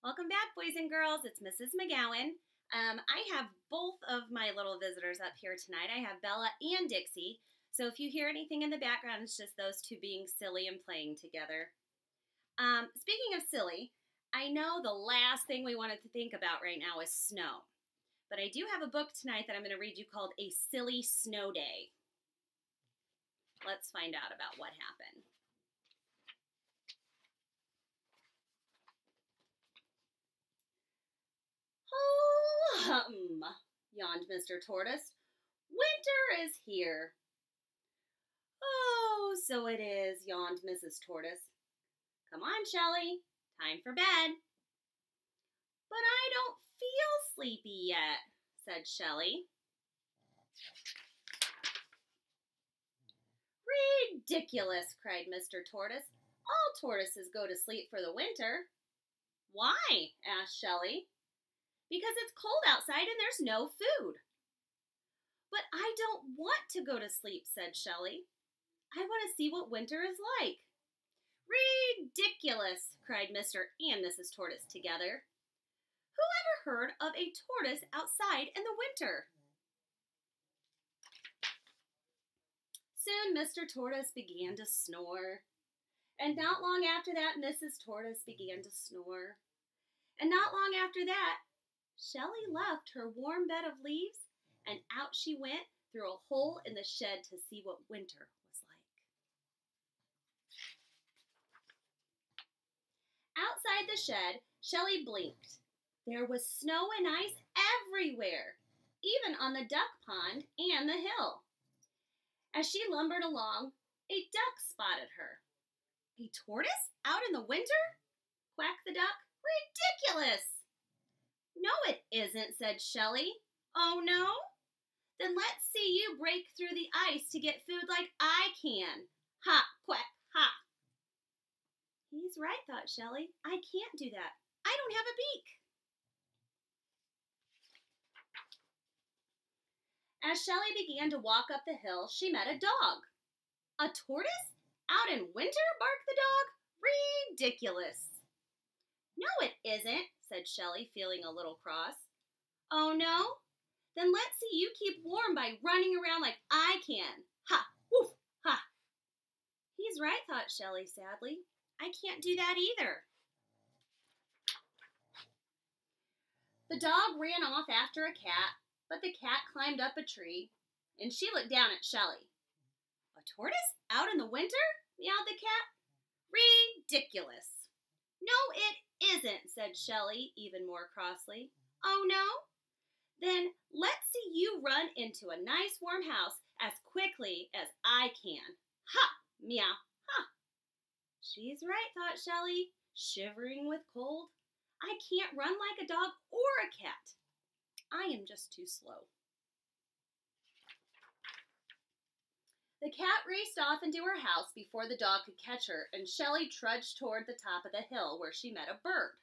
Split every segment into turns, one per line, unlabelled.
Welcome back, boys and girls. It's Mrs. McGowan. I have both of my little visitors up here tonight. I have Bella and Dixie. So if you hear anything in the background, it's just those two being silly and playing together. Speaking of silly, I know the last thing we wanted to think about right now is snow. But I do have a book tonight that I'm going to read you called A Silly Snow Day. Let's find out about what happened. Oh, yawned Mr. Tortoise. Winter is here. Oh, so it is, yawned Mrs. Tortoise. Come on, Shelley. Time for bed. But I don't feel sleepy yet, said Shelley. Ridiculous, cried Mr. Tortoise. All tortoises go to sleep for the winter. Why? Asked Shelley. Because it's cold outside and there's no food. But I don't want to go to sleep, said Shelley. I want to see what winter is like. Ridiculous, cried Mr. and Mrs. Tortoise together. Who ever heard of a tortoise outside in the winter? Soon Mr. Tortoise began to snore. And not long after that, Mrs. Tortoise began to snore. And not long after that, Shelley left her warm bed of leaves and out she went through a hole in the shed to see what winter was like. Outside the shed, Shelley blinked. There was snow and ice everywhere, even on the duck pond and the hill. As she lumbered along, a duck spotted her. A tortoise out in the winter? Quacked the duck. Ridiculous! No, it isn't, said Shelley. Oh, no? Then let's see you break through the ice to get food like I can. Ha, quack, ha. He's right, thought Shelley. I can't do that. I don't have a beak. As Shelley began to walk up the hill, she met a dog. A tortoise? Out in winter? Barked the dog. Ridiculous. No, it isn't, said Shelley, feeling a little cross. Oh, no? Then let's see you keep warm by running around like I can. Ha, woof, ha. He's right, thought Shelley sadly. I can't do that either. The dog ran off after a cat, but the cat climbed up a tree, and she looked down at Shelley. A tortoise out in the winter? Meowed the cat. Ridiculous. No, it isn't, said Shelley, even more crossly. Oh, no? Then let's see you run into a nice warm house as quickly as I can. Ha! Meow! Ha! She's right, thought Shelley, shivering with cold. I can't run like a dog or a cat. I am just too slow. The cat raced off into her house before the dog could catch her, and Shelley trudged toward the top of the hill where she met a bird.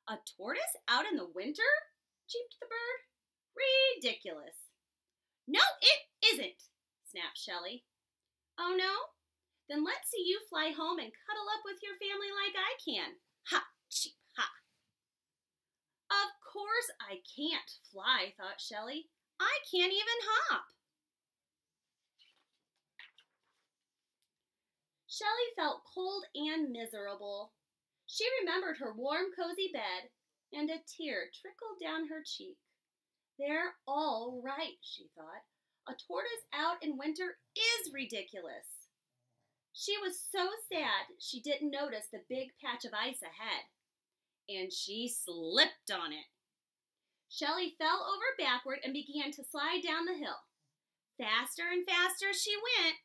A tortoise out in the winter? Cheeped the bird. Ridiculous. No, it isn't, snapped Shelley. Oh, no? Then let's see you fly home and cuddle up with your family like I can. Ha, cheep, ha. Of course I can't fly, thought Shelley. I can't even hop. Shelley felt cold and miserable. She remembered her warm, cozy bed, and a tear trickled down her cheek. They're all right, she thought. A tortoise out in winter is ridiculous. She was so sad she didn't notice the big patch of ice ahead, and she slipped on it. Shelley fell over backward and began to slide down the hill. Faster and faster she went.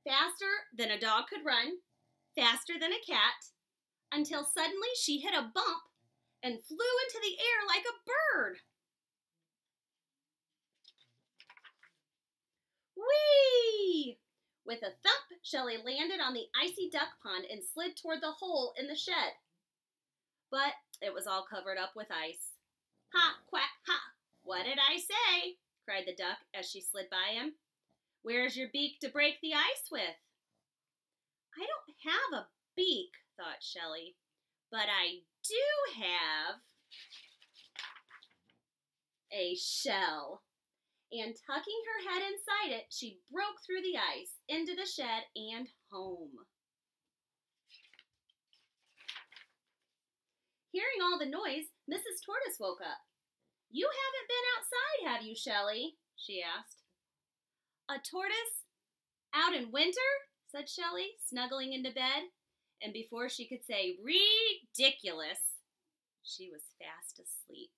Faster than a dog could run, faster than a cat, until suddenly she hit a bump and flew into the air like a bird. Whee! With a thump, Shelley landed on the icy duck pond and slid toward the hole in the shed. But it was all covered up with ice. Ha, quack, ha! What did I say? Cried the duck as she slid by him. Where's your beak to break the ice with? I don't have a beak, thought Shelley, but I do have a shell. And tucking her head inside it, she broke through the ice into the shed and home. Hearing all the noise, Mrs. Tortoise woke up. "You haven't been outside, have you, Shelley?" she asked. "A tortoise? Out in winter?" said Shelley, snuggling into bed. And before she could say ridiculous, she was fast asleep.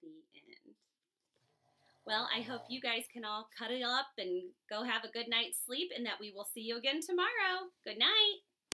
The end. Well, I hope you guys can all cuddle up and go have a good night's sleep, and that we will see you again tomorrow. Good night.